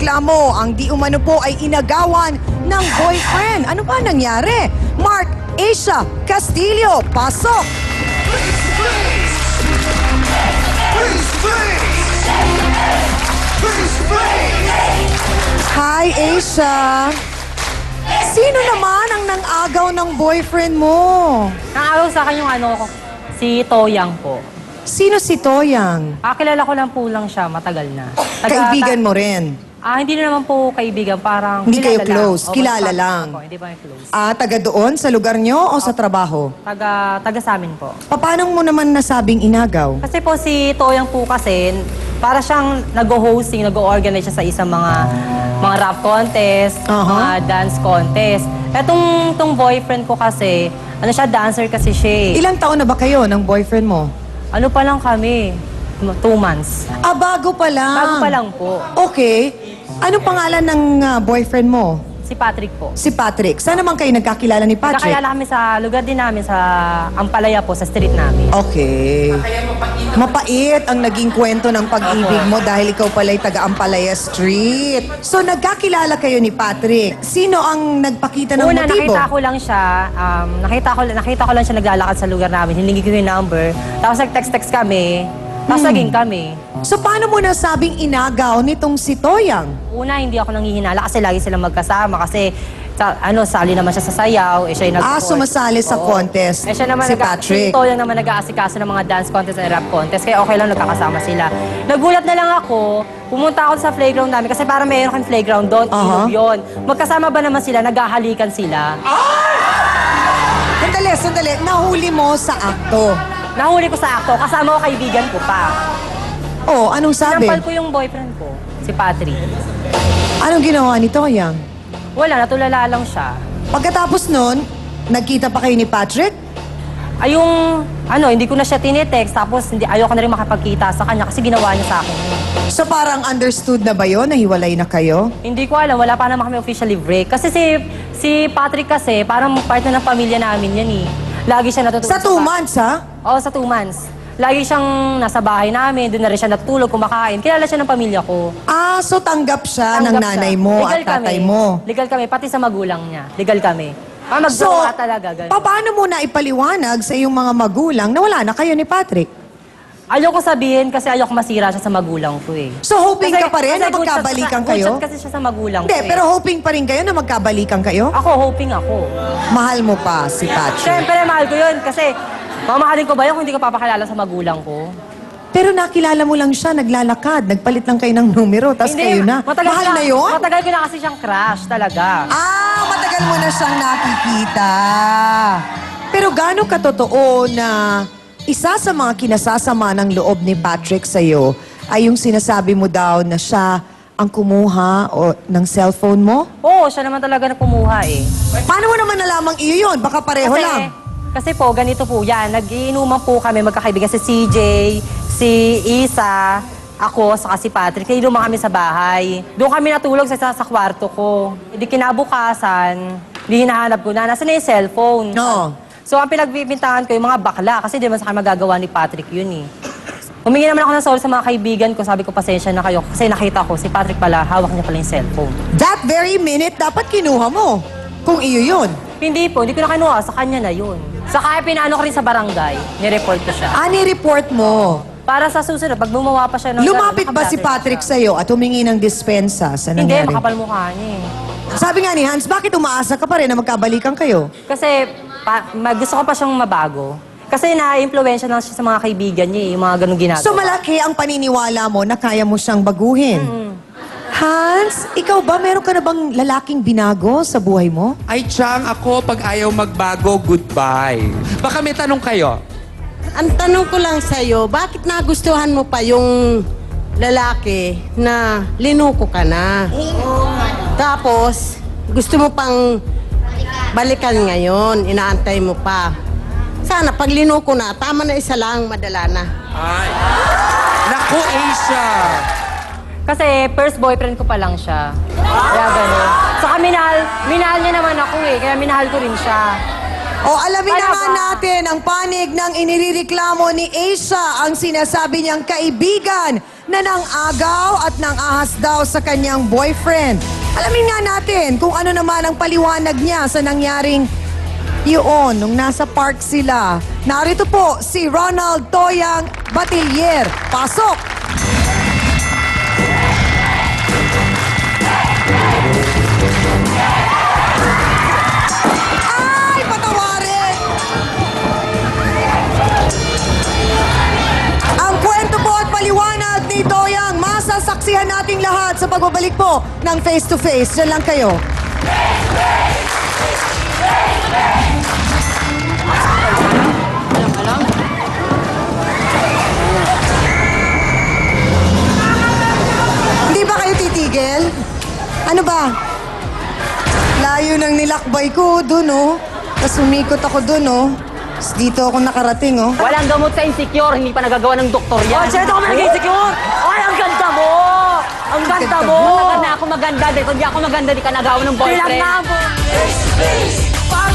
inirereklamo ang di umano po ay inagawan ng boyfriend. Ano ba nangyari? Mark Asia Castillo, pasok! Hi, Asia! Sino naman ang nang-agaw ng boyfriend mo? Nang-araw sa akin yung si Toyang po. Sino si Toyang? Kilala ko lang po lang siya, matagal na. Kaibigan mo rin? Hindi na naman po kaibigan, parang Hindi kayo kilala close, lang. kilala basta- lang. Opo, hindi pa kami close. Taga doon sa lugar nyo o sa trabaho? Taga sa amin po. Paano mo naman nasabing inagaw? Kasi po si Toyang po kasi, para siyang nag-hosting, nag-organize siya sa isang mga rap contest, mga dance contest. Tong boyfriend ko kasi, dancer kasi siya eh. Ilang taon na ba kayo ng boyfriend mo? Ano pa lang kami? 2 months. Bago pa lang. Bago pa lang po. Okay. Anong pangalan ng boyfriend mo? Si Patrick po. Si Patrick. Saan naman kayo nagkakilala ni Patrick? Nakakilala kami sa lugar din namin, sa Ampalaya po, sa street namin. Okay. Mapait ang naging kwento ng pag-ibig mo dahil ikaw pala'y taga-Ampalaya Street. So, nagkakilala kayo ni Patrick. Sino ang nagpakita ng Una, motibo? nakita ko lang siya, nakita ko lang siya naglalakad sa lugar namin, hiningi ko yung number, tapos nag-text kami, tapos naging kami. So, paano mo nasabing inagaw nitong si Toyang? Una, hindi ako nanghihinala kasi lagi silang magkasama kasi sali naman siya sa sayaw, siya yung Sumasali sa Oo. contest Siya naman si Patrick. Ito lang naman nag-aasikaso ng mga dance contest and rap contest, kaya okay lang nagkakasama sila. Nagulat na lang ako, pumunta ako sa playground namin kasi parang mayroon kang playground doon, ilog yun. Magkasama ba naman sila, naghahalikan sila? Sandali. Nahuli mo sa akto. Nahuli ko sa akto, kasama ko kaibigan ko pa. Anong sabi? Sinampal ko yung boyfriend ko, si Patrick. Anong ginawa ni Toyang? Wala, natulala lang siya. Pagkatapos nun, nagkita pa kayo ni Patrick? Hindi ko na siya tinitext, tapos ayoko na rin makapagkita sa kanya kasi ginawa niya sa akin. So parang understood na ba yun? Nahiwalay na kayo? Hindi ko alam, wala pa naman kami officially break. Kasi si Patrick kasi, parang part na ng pamilya namin yan eh. Lagi siya natutulog Sa 2 months, ha? Oo, sa 2 months. Lagi siyang nasa bahay namin, doon na rin siya natutulog, kumakain. Kilala siya ng pamilya ko. So tanggap siya ng Tanggap nanay siya. mo Legal at tatay kami. mo. Legal kami, pati sa magulang niya. Legal kami. Magjowa talaga, ganun. paano mo na ipaliwanag sa iyong mga magulang na wala na kayo ni Patrick? Ayoko sabihin kasi ayoko masira siya sa magulang ko eh. So hoping ka pa rin na good shot magkabalikan good kayo? shot kasi siya sa magulang Hindi, ko eh. pero hoping pa rin kayo na magkabalikan kayo? Ako, hoping ako. Mahal mo pa si Patrick. Siyempre, mahal ko yun kasi mamahalin ko ba yun kung hindi ko papakilala sa magulang ko? Pero nakilala mo lang siya, naglalakad, nagpalit lang kayo ng numero, tapos kayo na. Mahal na yun? Matagal ko na kasi siyang crush talaga. Matagal mo na siyang nakikita. Pero gaano katotoo na isa sa mga kinasasama ng loob ni Patrick sa'yo ay yung sinasabi mo daw na siya ang kumuha ng cellphone mo? Oo, siya naman talaga na kumuha eh. Paano mo naman nalamang iyo yun? Baka pareho lang. Kasi po, ganito po yan. Nag-iinuman po kami magkakaibigan. Si CJ, si Isa, ako, saka si Patrick. Kaya inuman kami sa bahay. Doon kami natulog sa kwarto ko. Hindi kinabukasan, hindi hinahanap ko na. Nasaan na yung cellphone? No. So, ang pinagbibintangan ko yung mga bakla. Kasi di naman sa akin magagawa ni Patrick yun eh. Humingi naman ako ng sorry sa mga kaibigan ko. Sabi ko, pasensya na kayo. Kasi nakita ko, si Patrick pala, hawak niya pala yung cellphone. That very minute, dapat kinuha mo. Kung iyo yun. Hindi po, hindi ko na kinuha. Sa kanya na yun. Saka pinaano ko rin sa barangay. Nireport ko siya. Ni-report mo. Para sa susunod, pag bumawa pa siya ng... Lumapit ba si Patrick sa'yo at humingi ng dispensa sa Hindi, nangyari? makapal mukha niya eh. Sabi nga ni Hans, bakit umaasa ka pa rin na magkabalikan kayo? Kasi gusto ko pa siyang mabago. Kasi na-influensya lang siya sa mga kaibigan niya eh, yung mga ganung ginagawa. So malaki ang paniniwala mo na kaya mo siyang baguhin. Hans, ikaw ba meron ka na bang lalaking binago sa buhay mo? Ay, Chang, ako pag ayaw magbago, goodbye. Baka may tanong kayo. Ang tanong ko lang sa'yo, bakit nagustuhan mo pa yung lalaki na linuko ka na? Tapos, gusto mo pang balikan ngayon, inaantay mo pa. Sana pag linuko na, tama na isa lang, madala na. Ay. Naku, Asia. Kasi first boyfriend ko pa lang siya. Kaya gano'n. Saka minahal niya naman ako eh, kaya minahal ko rin siya. Alamin Ano naman ba? natin ang panig ng inireklamo ni Asia, ang sinasabi niyang kaibigan na nang-agaw at nang-ahas daw sa kanyang boyfriend. Alamin nga natin kung ano naman ang paliwanag niya sa nangyaring yun, nung nasa park sila. Narito po si Ronald Toyang Batillier. Pasok! Ay, patawarin! Ang kwento po at paliwanag ni Toyang, masasaksihan nating lahat sa pagbabalik po ng Face to Face. Diyan lang kayo. Hindi ba kayo titigil? Ano ba? Layo ng nilakbay ko dun, oh. Tapos umikot ako dun, oh. Tapos dito ako nakarating, oh. Walang gamot sa insecure, hindi pa nagagawa ng doktor yan. Oh, siya, ito kami nag-insecure! Ay, ang ganda mo! Ang ganda mo! Maganda na ako maganda. Dito, di ako maganda, di ka nagawa ng boyfriend. Kailang na po. Pag